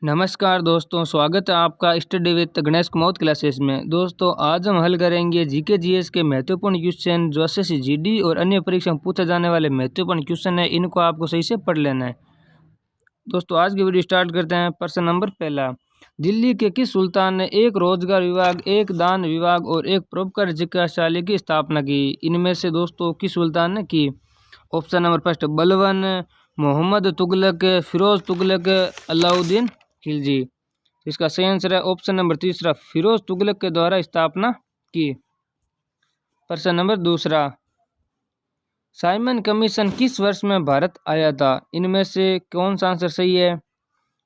नमस्कार दोस्तों, स्वागत है आपका study with Ganesh Kumar classes में। दोस्तों, आज हम हल करेंगे जीके जीएस के महत्वपूर्ण क्वेश्चन जो एसएससी जीडी और अन्य परीक्षा में पूछे जाने वाले महत्वपूर्ण क्वेश्चन है। इनको आपको सही से पढ़ लेना है। दोस्तों, आज की वीडियो स्टार्ट करते हैं। प्रश्न नंबर पहला, दिल्ली के किस सुल्तान ने एक रोजगार विभाग, एक दान विभाग और एक परोपकार चिकित्सालय की स्थापना की? इनमें से दोस्तों किस सुल्तान ने की? ऑप्शन नंबर फर्स्ट बलवन, मोहम्मद तुगलक, फिरोज तुगलक, अलाउद्दीन खिलजी। इसका सही आंसर है ऑप्शन नंबर तीसरा, फिरोज तुगलक के द्वारा स्थापना की। प्रश्न नंबर दूसरा, साइमन कमीशन किस वर्ष में भारत आया था? इनमें से कौन सा आंसर सही है?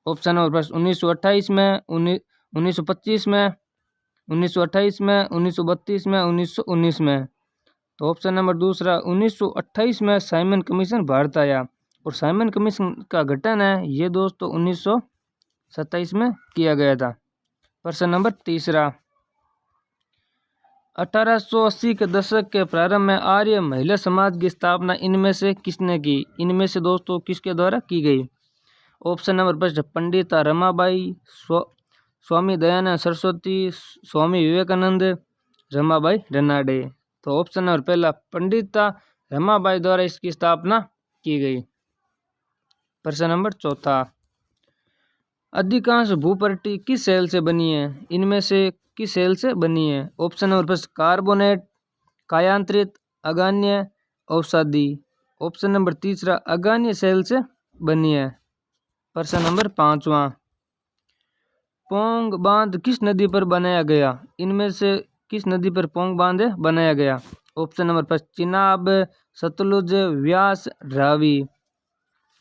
ऑप्शन नंबर फर्स्ट 1928 में, 1925 में, 1928 में, 1932 में, 1919 में। तो ऑप्शन नंबर दूसरा 1928 में साइमन कमीशन भारत आया। और साइमन कमीशन का गठन है ये दोस्तों 1927 में किया गया था। प्रश्न नंबर तीसरा, 1880 के दशक के प्रारंभ में आर्य महिला समाज की स्थापना इनमें से किसने की? इनमें से दोस्तों किसके द्वारा की गई? Option number first Pandita Ramabai, Swami Dayanand Saraswati, Swami Vivekananda, Ramabai Ranade. तो ऑप्शन नंबर पहला पंडिता रमाबाई द्वारा इसकी स्थापना की गई। प्रश्न नंबर चौथा, अधिकांश भूपट्टी किस सेल से बनी है? इनमें से किस सेल से बनी है? ऑप्शन नंबर फर्स्ट कार्बोनेट, कायांतरित, अगान्य, औषधि। ऑप्शन नंबर तीसरा अगान्य सेल से बनी है। प्रश्न नंबर पांचवा, पोंग बांध किस नदी पर बनाया गया? इनमें से किस नदी पर पोंग बांध बनाया गया? Option number first Chenab, Sutlej, Vyas, Ravi.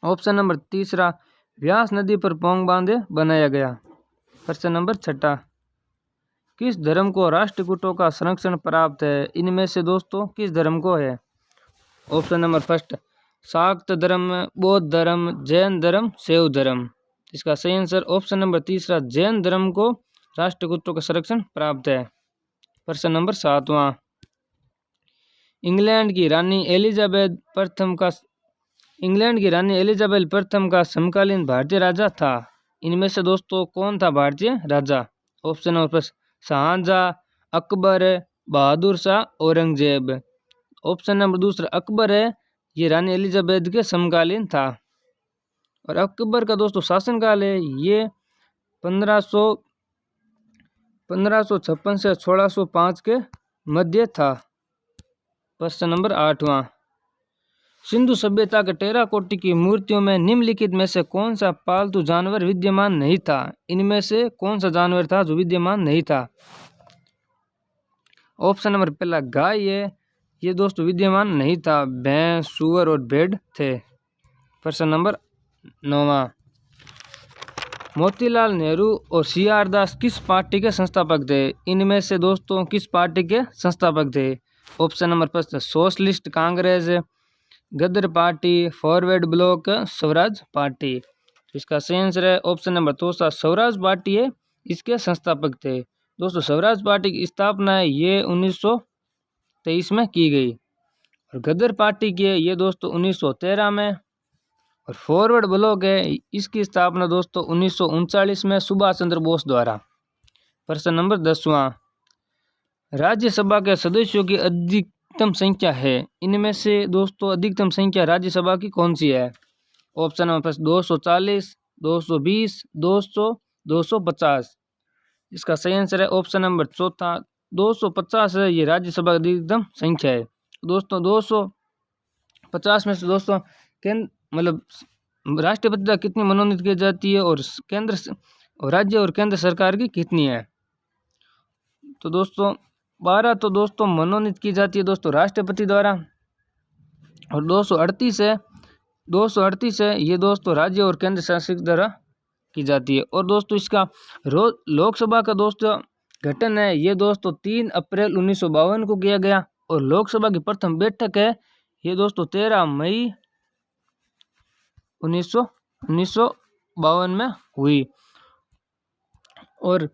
Option number तीसरा व्यास नदी पर पोंग बांध बनाया गया। प्रश्न नंबर छठा, किस धर्म को राष्ट्रकूटों का संरक्षण प्राप्त है? इनमें से दोस्तों किस धर्म को है? ऑप्शन नंबर फर्स्ट शाक्त धर्म, बौद्ध धर्म, जैन धर्म, शैव धर्म। इसका सही आंसर ऑप्शन नंबर तीसरा जैन धर्म को राष्ट्रकूटों का संरक्षण प्राप्त है। प्रश्न नंबर सातवां, इंग्लैंड की रानी एलिजाबेथ प्रथम का समकालीन भारतीय राजा था। इनमें से दोस्तों कौन था भारतीय राजा? Option number first Shahjahan, Akbar, Bahadur Shah, Aurangzeb. Option number दूसरा अकबर है, ये रानी एलिजाबेथ के समकालीन था। और अकबर का दोस्तों शासनकाल है ये 1556 से 1605 के मध्य था। प्रश्न नंबर आठवां, सिंधु सभ्यता के टेराकोटा की मूर्तियों में निम्नलिखित में से कौन सा पालतू जानवर विद्यमान नहीं था? इनमें से कौन सा जानवर था जो विद्यमान नहीं था? ऑप्शन नंबर पहला गाय है, ये दोस्तों विद्यमान नहीं था। भैंस, सूअर और भेड़ थे। प्रश्न नंबर 9वां, मोतीलाल नेहरू और सीआर दास किस पार्टी के संस्थापक थे? इनमें से दोस्तों किस पार्टी के संस्थापक थे? Option number first socialist Congress, Ghadar party, forward bloc, Swaraj party. इसका सही आंसर है ऑप्शन नंबर दूसरा स्वराज पार्टी है, इसके संस्थापक थे। दोस्तों स्वराज पार्टी की स्थापना है ये 1923 में की गई। और गदर पार्टी की है ये दोस्तों 1913 में। और फॉरवर्ड ब्लॉक है इसकी स्थापना दोस्तों 1939 में सुभाष चंद्र बोस द्वारा। प्रश्न नंबर 10वां, राज्यसभा के सदस्यों की अधिकतम संख्या है। इनमें से दोस्तों अधिकतम संख्या राज्यसभा की कौन सी है? Option number 240, 220, 200, 250। इसका सही आंसर है ऑप्शन नंबर चौथा 250 है, ये राज्यसभा की अधिकतम संख्या है। दोस्तों 250 में से दोस्तों राष्ट्रपति द्वारा कितनी मनोनीत की जाती है और राज्य और केंद्र सरकार की कितनी है? तो दोस्तों 12 तो दोस्तों मनोनीत की जाती है दोस्तों राष्ट्रपति द्वारा। और 238 है ये दोस्तों राज्य और केंद्र शासित द्वारा की जाती है। और दोस्तों इसका लोकसभा का दोस्तों गठन है ये दोस्तों 3 अप्रैल 1952 को किया गया। और लोकसभा की प्रथम बैठक है ये दोस्तों 13 मई 1952 में हुई। और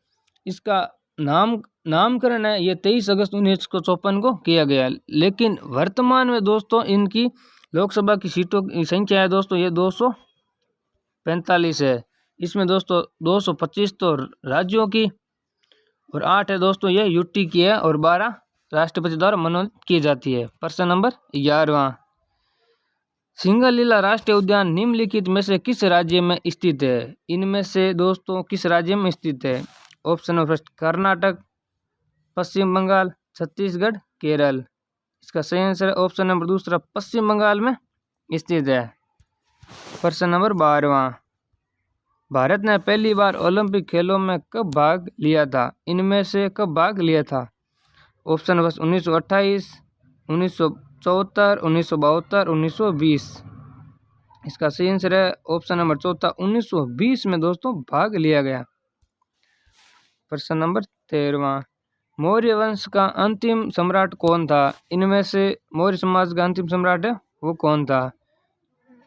इसका नामकरण है ये 23 अगस्त 1954 को किया गया। लेकिन वर्तमान में दोस्तों इनकी लोकसभा की सीटों की संख्या है दोस्तों ये 245 है। इसमें दोस्तों 225 तो राज्यों की और 8 है दोस्तों ये यूटी की है और 12 राष्ट्रपति द्वारा मनोनीत की जाती है। प्रश्न नंबर 11वां, सिंगलीला राष्ट्रीय उद्यान निम्नलिखित में से किस राज्य में स्थित है? इनमें से दोस्तों किस राज्य में स्थित है? ऑप्शन नंबर फर्स्ट कर्नाटक, पश्चिम बंगाल, छत्तीसगढ़, केरल। इसका सही आंसर है ऑप्शन नंबर दूसरा पश्चिम बंगाल में स्थित है। प्रश्न नंबर 12वां, भारत ने पहली बार ओलंपिक खेलों में कब भाग लिया था? इनमें से कब भाग लिया था? Option number 1928, 1974, 1972, 1920। इसका सही आंसर है ऑप्शन नंबर चौथा 1920 में दोस्तों भाग लिया गया। प्रश्न नंबर 13वां, मौर्य वंश का अंतिम सम्राट कौन था? इनमें से मौर्य समाज का अंतिम सम्राट है वो कौन था?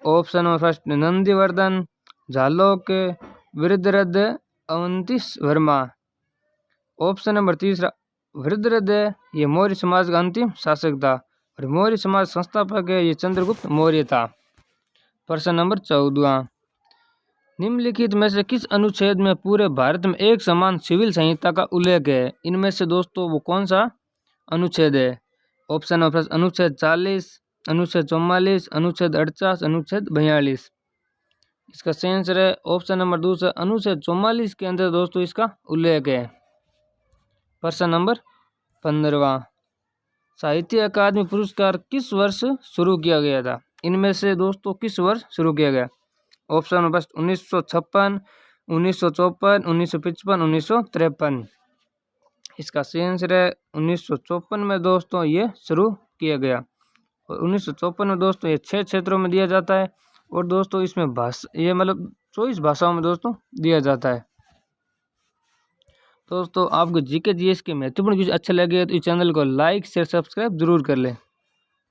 Option number first Nandivardhan, Jhalok, Vriddharath, Avantish Varma. Option number तीसरा वृद्धरथ है ये मौर्य समाज का अंतिम शासक था और मौर्य समाज संस्थापक है ये चंद्रगुप्त मौर्य था। प्रश्न नंबर 14वां, निम्नलिखित में से किस अनुच्छेद में पूरे भारत में एक समान सिविल संहिता का उल्लेख है? इनमें से दोस्तों वो कौन सा अनुच्छेद है? ऑप्शन नंबर अनुच्छेद 40, अनुच्छेद 44, अनुच्छेद 48, अनुच्छेद 42। इसका सही आंसर है ऑप्शन नंबर दूसरा अनुच्छेद 44 के अंदर दोस्तों इसका उल्लेख है। प्रश्न नंबर 15वां, साहित्य अकादमी पुरस्कार किस वर्ष शुरू किया गया था? इनमें से दोस्तों किस वर्ष शुरू किया गया? Option number 1956, 1954, 1955, 1953। इसका सही आंसर है 1954 में दोस्तों ये शुरू किया गया और 1954 में दोस्तों ये 6 क्षेत्रों में दिया जाता है और दोस्तों इसमें भाषा ये मतलब 24 भाषाओं में दोस्तों दिया जाता है। दोस्तों आपको जीके जीएस के महत्वपूर्ण कुछ अच्छे लगे तो इस चैनल को लाइक शेयर सब्सक्राइब जरूर कर लें।